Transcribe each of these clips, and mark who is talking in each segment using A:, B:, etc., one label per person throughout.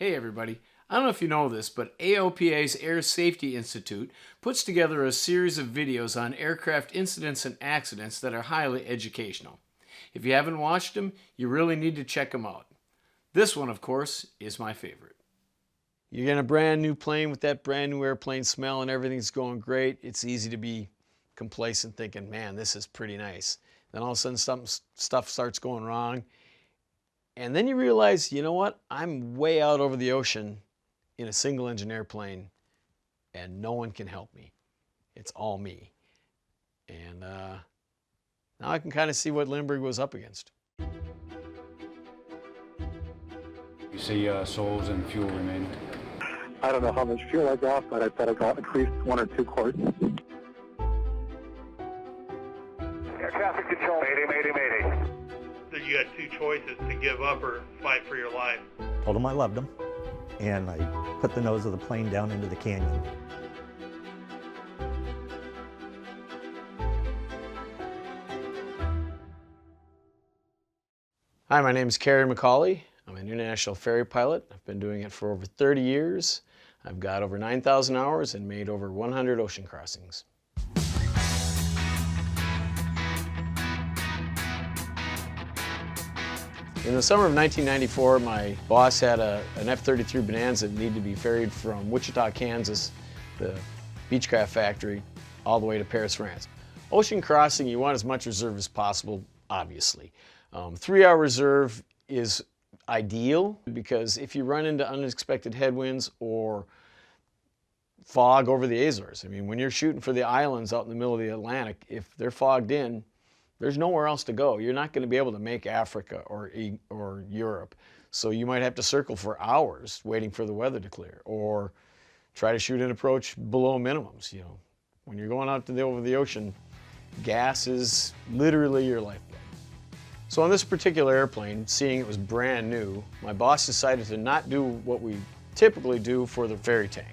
A: Hey everybody, I don't know if you know this, but AOPA's Air Safety Institute puts together a series of videos on aircraft incidents and accidents that are highly educational. If you haven't watched them, you really need to check them out. This one, of course, is my favorite. You're in a brand new plane with that brand new airplane smell and everything's going great. It's easy to be complacent thinking, man, this is pretty nice. Then all of a sudden stuff starts going wrong. And then you realize, you know what? I'm way out over the ocean in a single engine airplane and no one can help me. It's all me. And now I can kind of see what Lindbergh was up against.
B: You see souls and fuel remaining.
C: I don't know how much fuel I got, but I bet I got at least 1 or 2 quarts.
D: Air traffic control, mayday.
E: That you had 2 choices, to give up or fight for your life.
F: Told him I loved him, and I put the nose of the plane down into the canyon.
A: Hi, my name is Kerry McCauley. I'm an international ferry pilot. I've been doing it for over 30 years. I've got over 9,000 hours and made over 100 ocean crossings. In the summer of 1994, my boss had an F-33 Bonanza that needed to be ferried from Wichita, Kansas, the Beechcraft factory, all the way to Paris, France. Ocean crossing, you want as much reserve as possible, obviously. 3-hour reserve is ideal because if you run into unexpected headwinds or fog over the Azores, I mean, when you're shooting for the islands out in the middle of the Atlantic, if they're fogged in, there's nowhere else to go. You're not going to be able to make Africa or Europe. So you might have to circle for hours waiting for the weather to clear or try to shoot an approach below minimums. You know, when you're going out over the ocean, gas is literally your lifeblood. So on this particular airplane, seeing it was brand new, my boss decided to not do what we typically do for the ferry tank.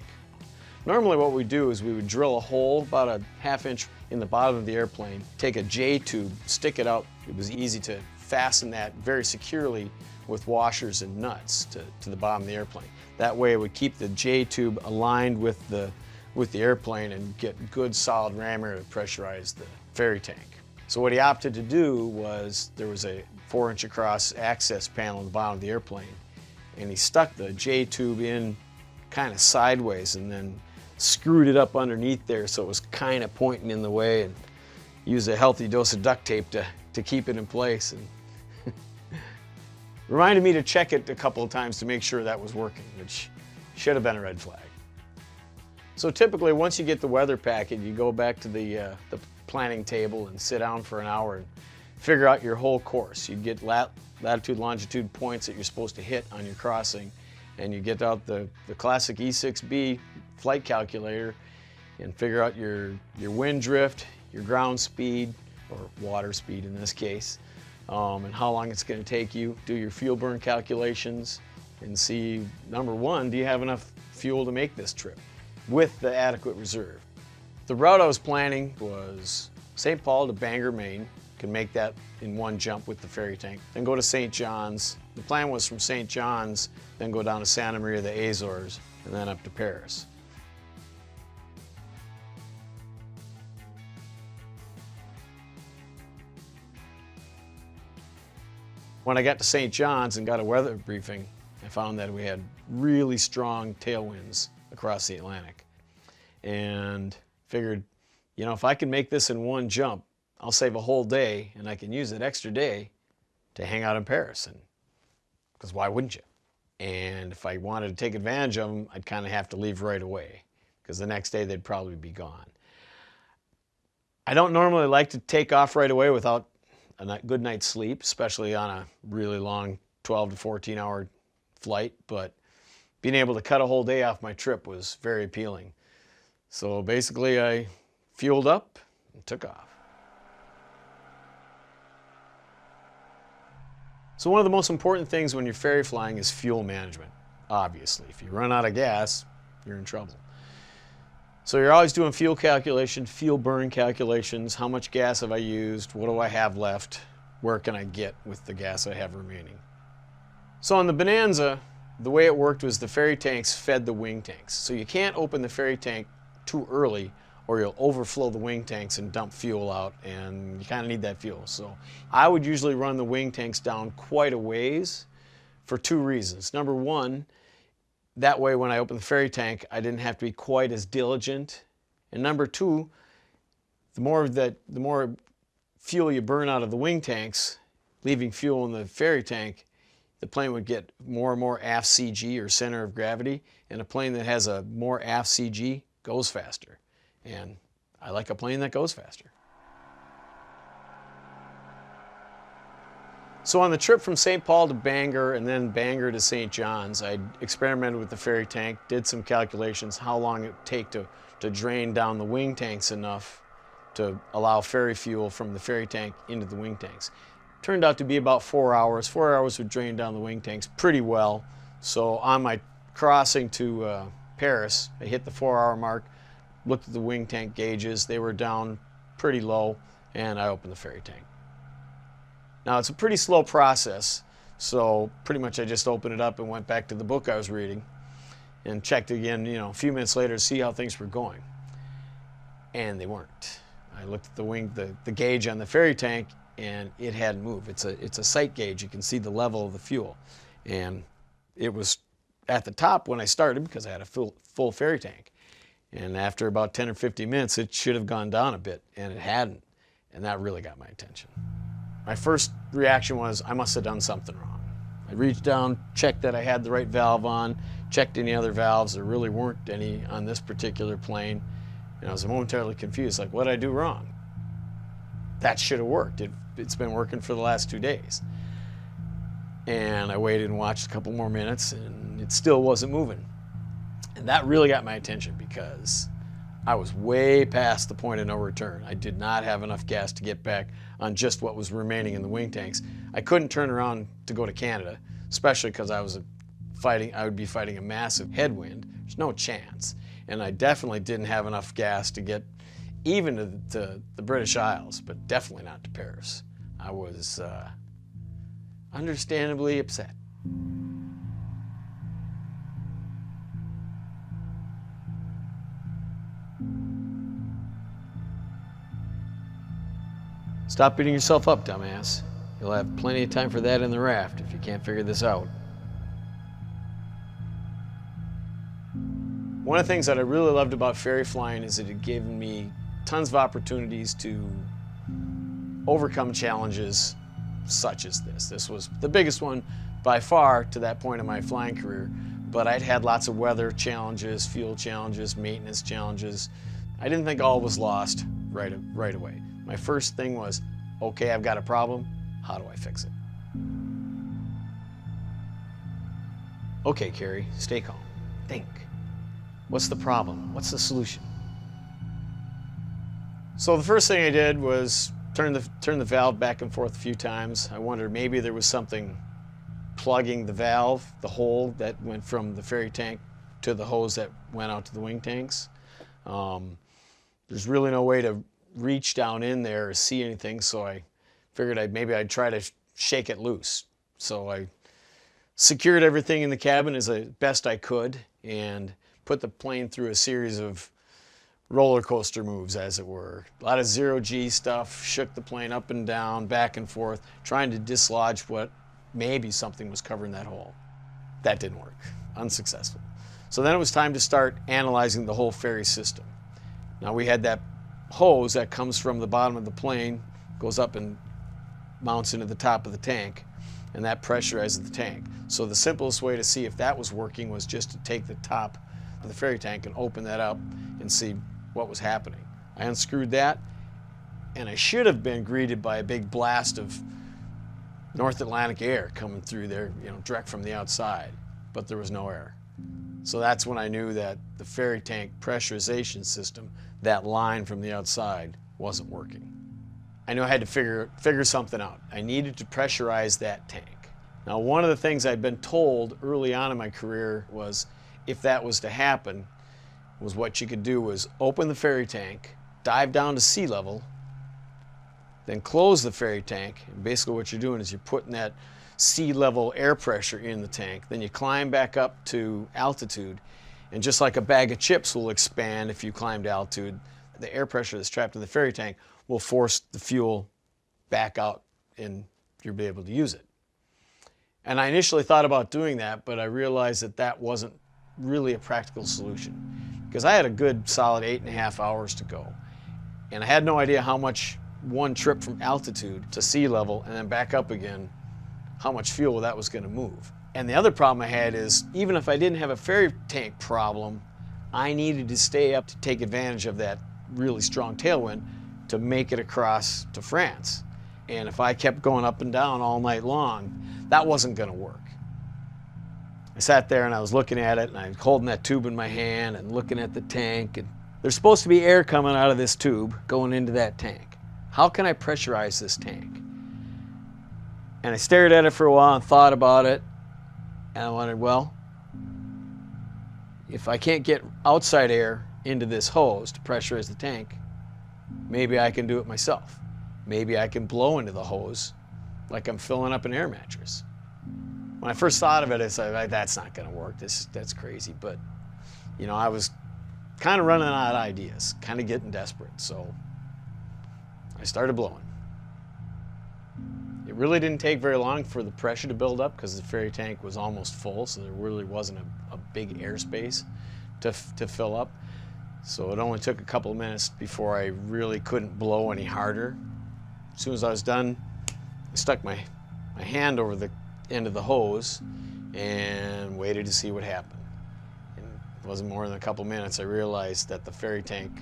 A: Normally what we do is we would drill a hole about a ½ inch in the bottom of the airplane, take a J-tube, stick it out. It was easy to fasten that very securely with washers and nuts to the bottom of the airplane. That way it would keep the J-tube aligned with the airplane and get good solid ram air to pressurize the ferry tank. So what he opted to do was there was a 4-inch across access panel at the bottom of the airplane, and he stuck the J-tube in kind of sideways and then screwed it up underneath there so it was kind of pointing in the way, and used a healthy dose of duct tape to keep it in place. And reminded me to check it a couple of times to make sure that was working, which should have been a red flag. So typically once you get the weather packet, you go back to the planning table and sit down for an hour and figure out your whole course. You get latitude, longitude points that you're supposed to hit on your crossing, and you get out the classic E6B flight calculator and figure out your wind drift, your ground speed, or water speed in this case, and how long it's going to take you. Do your fuel burn calculations and see, number one, do you have enough fuel to make this trip with the adequate reserve? The route I was planning was St. Paul to Bangor, Maine. Can make that in one jump with the ferry tank. Then go to St. John's. The plan was from St. John's, then go down to Santa Maria, the Azores, and then up to Paris. When I got to St. John's and got a weather briefing, I found that we had really strong tailwinds across the Atlantic. And figured, you know, if I can make this in one jump, I'll save a whole day and I can use that extra day to hang out in Paris. And because why wouldn't you? And if I wanted to take advantage of them, I'd kind of have to leave right away because the next day they'd probably be gone. I don't normally like to take off right away without a good night's sleep, especially on a really long 12 to 14 hour flight, but being able to cut a whole day off my trip was very appealing. So basically I fueled up and took off. So one of the most important things when you're ferry flying is fuel management, obviously. If you run out of gas, you're in trouble. So you're always doing fuel calculation, fuel burn calculations, how much gas have I used, what do I have left, where can I get with the gas I have remaining. So on the Bonanza, the way it worked was the ferry tanks fed the wing tanks. So you can't open the ferry tank too early or you'll overflow the wing tanks and dump fuel out, and you kind of need that fuel. So I would usually run the wing tanks down quite a ways for two reasons. Number one, that way when I opened the ferry tank, I didn't have to be quite as diligent. And number two, the more fuel you burn out of the wing tanks, leaving fuel in the ferry tank, the plane would get more and more aft CG, or center of gravity, and a plane that has a more aft CG goes faster. And I like a plane that goes faster. So on the trip from St. Paul to Bangor and then Bangor to St. John's, I experimented with the ferry tank, did some calculations how long it would take to drain down the wing tanks enough to allow ferry fuel from the ferry tank into the wing tanks. Turned out to be about 4 hours. 4 hours would drain down the wing tanks pretty well. So on my crossing to Paris, I hit the 4-hour mark, looked at the wing tank gauges, they were down pretty low, and I opened the ferry tank. Now it's a pretty slow process, so pretty much I just opened it up and went back to the book I was reading and checked again, a few minutes later to see how things were going. And they weren't. I looked at the gauge on the ferry tank, and it hadn't moved. It's a sight gauge. You can see the level of the fuel. And it was at the top when I started because I had a full ferry tank. And after about 10 or 15 minutes, it should have gone down a bit, and it hadn't. And that really got my attention. My first reaction was, I must have done something wrong. I reached down, checked that I had the right valve on, checked any other valves. There really weren't any on this particular plane. And I was momentarily confused, like, what did I do wrong? That should have worked. It's been working for the last 2 days. And I waited and watched a couple more minutes, and it still wasn't moving. And that really got my attention because I was way past the point of no return. I did not have enough gas to get back on just what was remaining in the wing tanks. I couldn't turn around to go to Canada, especially because I would be fighting a massive headwind. There's no chance. And I definitely didn't have enough gas to get even to the British Isles, but definitely not to Paris. I was understandably upset. Stop beating yourself up, dumbass. You'll have plenty of time for that in the raft if you can't figure this out. One of the things that I really loved about ferry flying is that it gave me tons of opportunities to overcome challenges such as this. This was the biggest one by far to that point in my flying career, but I'd had lots of weather challenges, fuel challenges, maintenance challenges. I didn't think all was lost right away. My first thing was, okay, I've got a problem, how do I fix it? Okay, Carrie, stay calm, think. What's the problem? What's the solution? So the first thing I did was turn the valve back and forth a few times. I wondered maybe there was something plugging the valve, the hole that went from the ferry tank to the hose that went out to the wing tanks. There's really no way to reach down in there or see anything, so I figured maybe I'd try to shake it loose. So I secured everything in the cabin as best I could and put the plane through a series of roller coaster moves, as it were. A lot of zero-G stuff, shook the plane up and down, back and forth, trying to dislodge what maybe something was covering that hole. That didn't work, unsuccessful. So then it was time to start analyzing the whole ferry system. Now we had that hose that comes from the bottom of the plane, goes up and mounts into the top of the tank, and that pressurizes the tank. So the simplest way to see if that was working was just to take the top of the ferry tank and open that up and see what was happening. I unscrewed that, and I should have been greeted by a big blast of North Atlantic air coming through there, direct from the outside, but there was no air. So that's when I knew that the ferry tank pressurization system, that line from the outside, wasn't working. I knew I had to figure something out. I needed to pressurize that tank. Now, one of the things I'd been told early on in my career was if that was to happen, was what you could do was open the ferry tank, dive down to sea level, then close the ferry tank. And basically what you're doing is you're putting that sea level air pressure in the tank. Then you climb back up to altitude, and just like a bag of chips will expand if you climb to altitude, the air pressure that's trapped in the ferry tank will force the fuel back out and you'll be able to use it. And I initially thought about doing that, but I realized that that wasn't really a practical solution, because I had a good solid 8.5 hours to go. And I had no idea how much one trip from altitude to sea level and then back up again, how much fuel that was going to move. And the other problem I had is, even if I didn't have a ferry tank problem, I needed to stay up to take advantage of that really strong tailwind to make it across to France. And if I kept going up and down all night long, that wasn't going to work. I sat there and I was looking at it, and I was holding that tube in my hand and looking at the tank, and there's supposed to be air coming out of this tube going into that tank. How can I pressurize this tank? And I stared at it for a while and thought about it, and I wondered, well, if I can't get outside air into this hose to pressurize the tank, maybe I can do it myself. Maybe I can blow into the hose like I'm filling up an air mattress. When I first thought of it, I said, that's not going to work. That's crazy. But, you know, I was kind of running out of ideas, kind of getting desperate. So I started blowing. It really didn't take very long for the pressure to build up, because the ferry tank was almost full, so there really wasn't a big airspace to fill up. So it only took a couple of minutes before I really couldn't blow any harder. As soon as I was done, I stuck my hand over the end of the hose and waited to see what happened. And it wasn't more than a couple minutes I realized that the ferry tank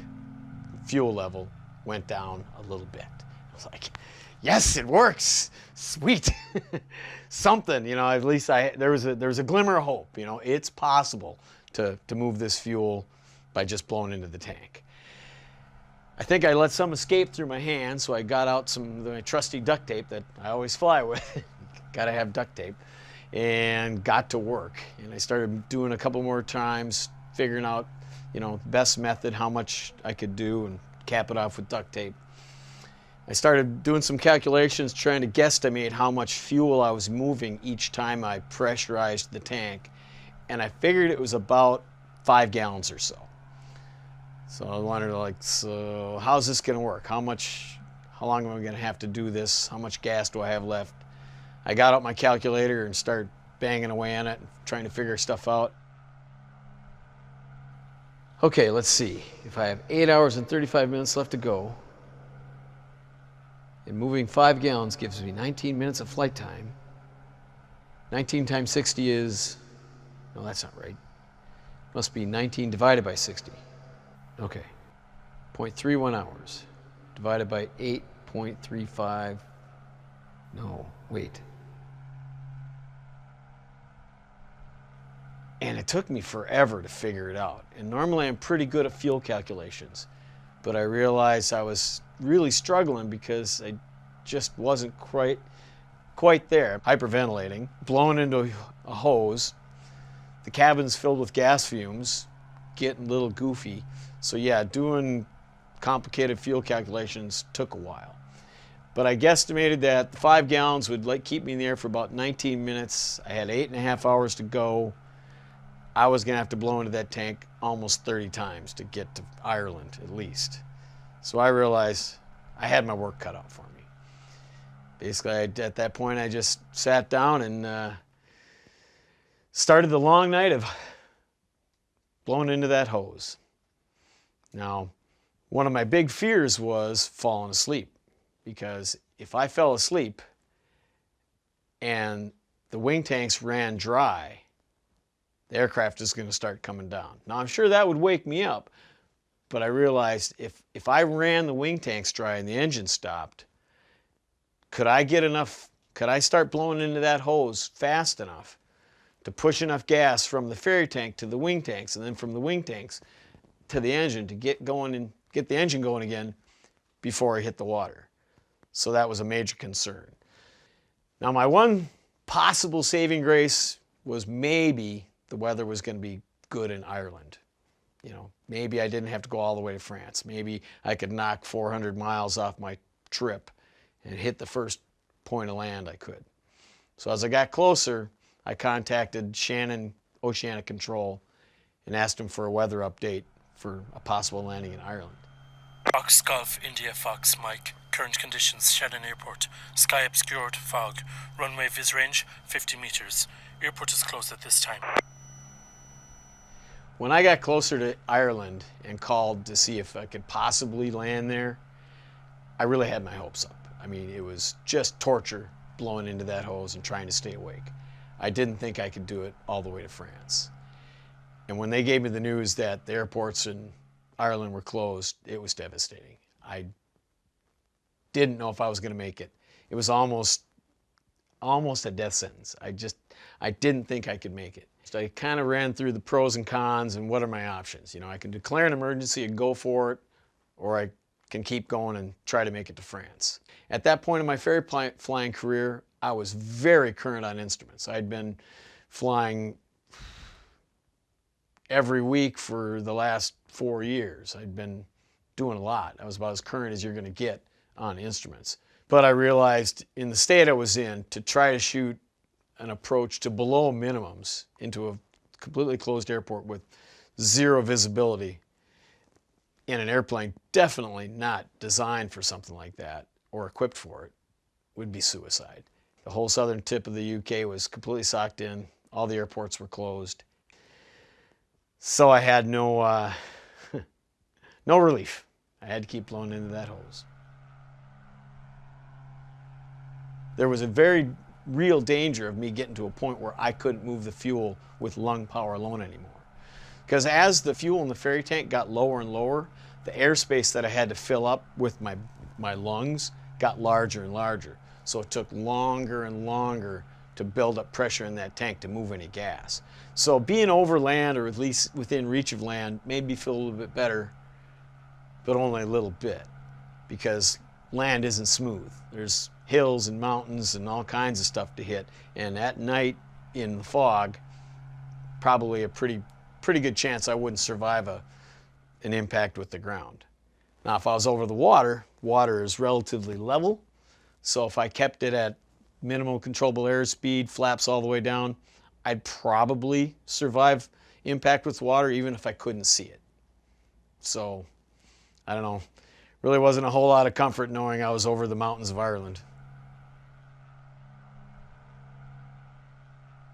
A: fuel level went down a little bit. I was like, yes, it works, sweet. Something, you know, at least there was a glimmer of hope. You know, it's possible to move this fuel by just blowing into the tank. I think I let some escape through my hand, so I got out some of my trusty duct tape that I always fly with. Gotta have duct tape, and got to work. And I started doing a couple more times, figuring out, you know, best method, how much I could do, and cap it off with duct tape. I started doing some calculations, trying to guesstimate how much fuel I was moving each time I pressurized the tank, and I figured it was about 5 gallons or so. So I wondered, like, so how's this going to work? How long am I going to have to do this? How much gas do I have left? I got out my calculator and started banging away on it, trying to figure stuff out. Okay, let's see. If I have 8 hours and 35 minutes left to go, and moving 5 gallons gives me 19 minutes of flight time. 19 times 60 is, no, that's not right. Must be 19 divided by 60. Okay, 0.31 hours divided by 8.35, no, wait. And it took me forever to figure it out. And normally I'm pretty good at fuel calculations, but I realized I was really struggling because I just wasn't quite there. Hyperventilating, blowing into a hose, the cabin's filled with gas fumes, getting a little goofy. So yeah, doing complicated fuel calculations took a while. But I guesstimated that 5 gallons would keep me in the air for about 19 minutes. I had 8.5 hours to go. I was gonna have to blow into that tank almost 30 times to get to Ireland, at least. So I realized I had my work cut out for me. Basically, at that point, I just sat down and started the long night of blowing into that hose. Now, one of my big fears was falling asleep, because if I fell asleep and the wing tanks ran dry, the aircraft is going to start coming down. Now, I'm sure that would wake me up, but I realized if I ran the wing tanks dry and the engine stopped, could I start blowing into that hose fast enough to push enough gas from the ferry tank to the wing tanks, and then from the wing tanks to the engine to get the engine going again before I hit the water? So that was a major concern. Now, my one possible saving grace was maybe the weather was going to be good in Ireland. You know, maybe I didn't have to go all the way to France. Maybe I could knock 400 miles off my trip and hit the first point of land I could. So as I got closer, I contacted Shannon Oceanic Control and asked him for a weather update for a possible landing in Ireland.
G: Fox Golf India Fox Mike. Current conditions Shannon Airport. Sky obscured, fog. Runway vis range 50 meters. Airport is closed at this time.
A: When I got closer to Ireland and called to see if I could possibly land there, I really had my hopes up. I mean, it was just torture blowing into that hose and trying to stay awake. I didn't think I could do it all the way to France. And when they gave me the news that the airports in Ireland were closed, it was devastating. I didn't know if I was going to make it. It was almost a death sentence. I didn't think I could make it. So I kind of ran through the pros and cons and what are my options. You know, I can declare an emergency and go for it, or I can keep going and try to make it to France. At that point in my ferry flying career, I was very current on instruments. I'd been flying every week for the last 4 years. I'd been doing a lot. I was about as current as you're going to get on instruments. But I realized in the state I was in, to try to shoot an approach to below minimums into a completely closed airport with zero visibility in an airplane definitely not designed for something like that or equipped for it would be suicide. The whole southern tip of the UK was completely socked in. All the airports were closed. So I had no relief. I had to keep blowing into that hose. There was a very real danger of me getting to a point where I couldn't move the fuel with lung power alone anymore. Because as the fuel in the ferry tank got lower and lower, the airspace that I had to fill up with my lungs got larger and larger. So it took longer and longer to build up pressure in that tank to move any gas. So being over land, or at least within reach of land, made me feel a little bit better, but only a little bit, because land isn't smooth. There's hills and mountains and all kinds of stuff to hit, and at night in the fog, probably a pretty good chance I wouldn't survive an impact with the ground. Now if I was over the water, water is relatively level, so if I kept it at minimal controllable airspeed, flaps all the way down, I'd probably survive impact with water even if I couldn't see it. So, I don't know, really wasn't a whole lot of comfort knowing I was over the mountains of Ireland.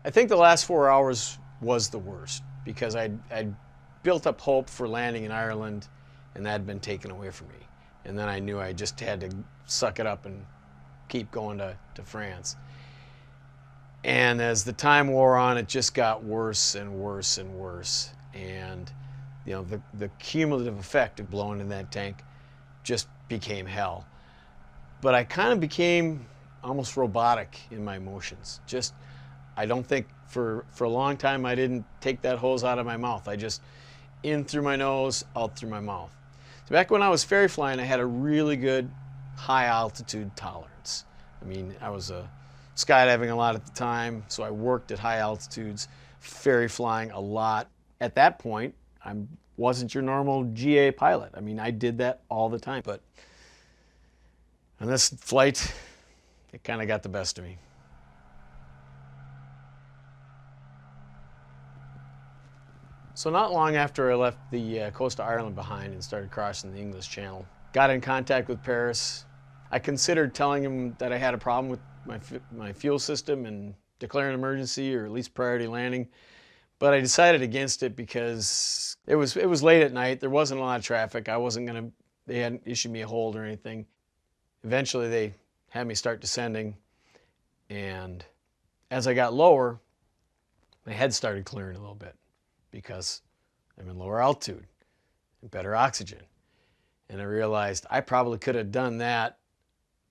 A: I think the last 4 hours was the worst because I'd built up hope for landing in Ireland and that had been taken away from me. And then I knew I just had to suck it up and keep going to France. And as the time wore on, it just got worse and worse and worse. And you know, the cumulative effect of blowing in that tank just became hell. But I kind of became almost robotic in my motions. I don't think for a long time I didn't take that hose out of my mouth. I just in through my nose, out through my mouth. So back when I was ferry flying, I had a really good high altitude tolerance. I mean, I was skydiving a lot at the time, so I worked at high altitudes, ferry flying a lot. At that point, I wasn't your normal GA pilot. I mean, I did that all the time. But on this flight, it kind of got the best of me. So not long after I left the coast of Ireland behind and started crossing the English Channel, got in contact with Paris. I considered telling him that I had a problem with my fuel system and declaring an emergency or at least priority landing, but I decided against it because it was late at night. There wasn't a lot of traffic. They hadn't issued me a hold or anything. Eventually they had me start descending, and as I got lower, my head started clearing a little bit because I'm in lower altitude and better oxygen. And I realized I probably could have done that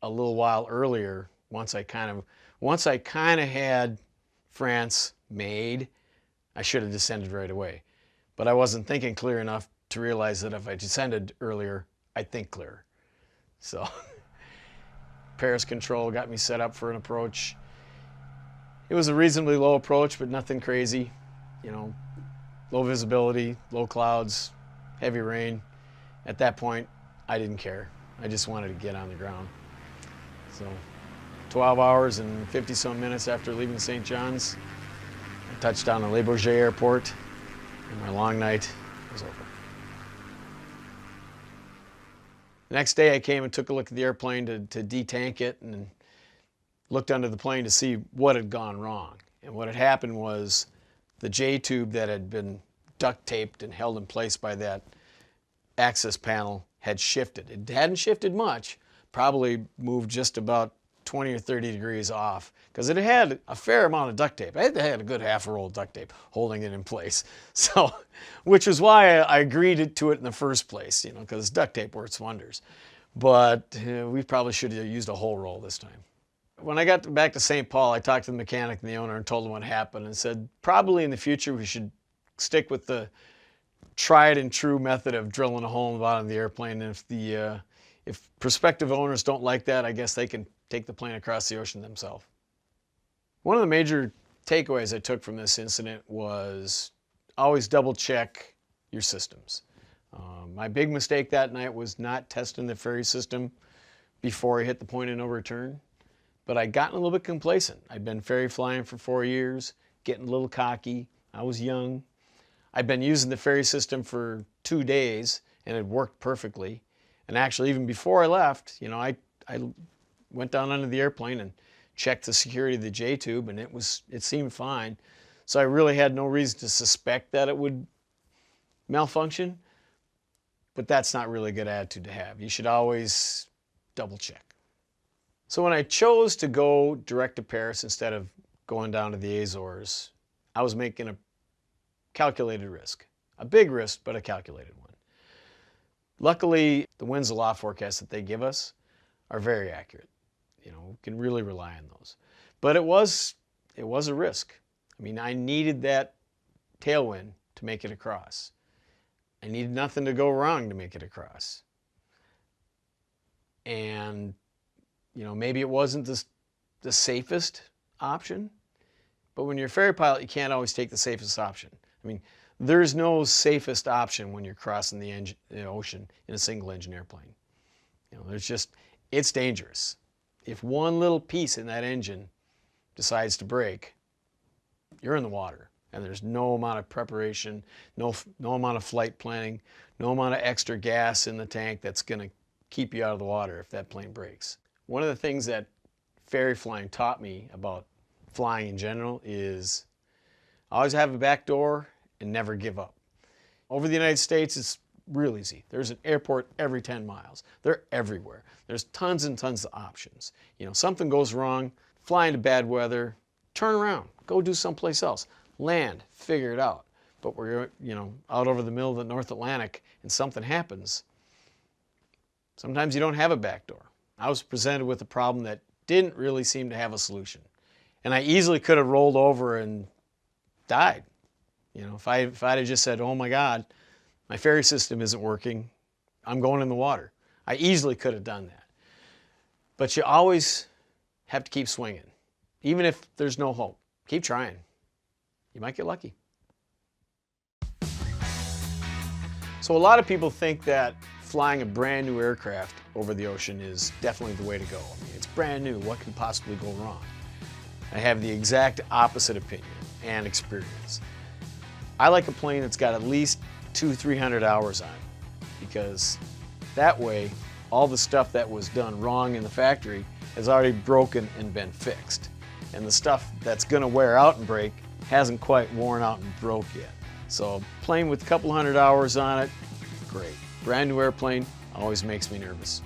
A: a little while earlier once I kind of had France made. I should have descended right away. But I wasn't thinking clear enough to realize that if I descended earlier, I'd think clearer. So Paris control got me set up for an approach. It was a reasonably low approach, but nothing crazy. You know, low visibility, low clouds, heavy rain. At that point, I didn't care. I just wanted to get on the ground. So 12 hours and 50-some minutes after leaving St. John's, I touched down at Le Bourget Airport, and my long night was over. The next day I came and took a look at the airplane to detank it and looked under the plane to see what had gone wrong. And what had happened was the J-tube that had been duct taped and held in place by that access panel had shifted. It hadn't shifted much, probably moved just about 20 or 30 degrees off, because it had a fair amount of duct tape. It had a good half a roll of duct tape holding it in place. So, which was why I agreed to it in the first place, you know, because duct tape works wonders. But we probably should have used a whole roll this time. When I got back to St. Paul, I talked to the mechanic and the owner and told him what happened and said, probably in the future we should stick with the tried and true method of drilling a hole in the bottom of the airplane. And if prospective owners don't like that, I guess they can take the plane across the ocean themselves. One of the major takeaways I took from this incident was always double check your systems. My big mistake that night was not testing the ferry system before I hit the point of no return. But I'd gotten a little bit complacent. I'd been ferry flying for 4 years, getting a little cocky. I was young. I'd been using the ferry system for 2 days and it worked perfectly. And actually, even before I left, you know, I went down under the airplane and checked the security of the J-tube, and it seemed fine. So I really had no reason to suspect that it would malfunction. But that's not really a good attitude to have. You should always double check. So when I chose to go direct to Paris instead of going down to the Azores, I was making a calculated risk. A big risk, but a calculated one. Luckily, the winds and law forecasts that they give us are very accurate. You know, we can really rely on those. But it was a risk. I mean, I needed that tailwind to make it across. I needed nothing to go wrong to make it across. And, you know, maybe it wasn't the safest option, but when you're a ferry pilot, you can't always take the safest option. I mean, there's no safest option when you're crossing the ocean in a single-engine airplane. You know, it's dangerous. If one little piece in that engine decides to break, you're in the water. And there's no amount of preparation, no amount of flight planning, no amount of extra gas in the tank that's going to keep you out of the water if that plane breaks. One of the things that ferry flying taught me about flying in general is always have a back door and never give up. Over the United States, it's real easy. There's an airport every 10 miles. They're everywhere. There's tons and tons of options. You know, something goes wrong, fly into bad weather, turn around, go do someplace else. Land, figure it out. But we're, you know, out over the middle of the North Atlantic and something happens. Sometimes you don't have a back door. I was presented with a problem that didn't really seem to have a solution. And I easily could have rolled over and died. You know, if I'd have just said, oh my God, my ferry system isn't working, I'm going in the water. I easily could have done that. But you always have to keep swinging. Even if there's no hope, keep trying. You might get lucky. So a lot of people think that flying a brand new aircraft over the ocean is definitely the way to go. I mean, it's brand new, what can possibly go wrong? I have the exact opposite opinion and experience. I like a plane that's got at least 200-300 hours on it, because that way all the stuff that was done wrong in the factory has already broken and been fixed. And the stuff that's going to wear out and break hasn't quite worn out and broke yet. So a plane with a couple hundred hours on it, great. Brand new airplane always makes me nervous.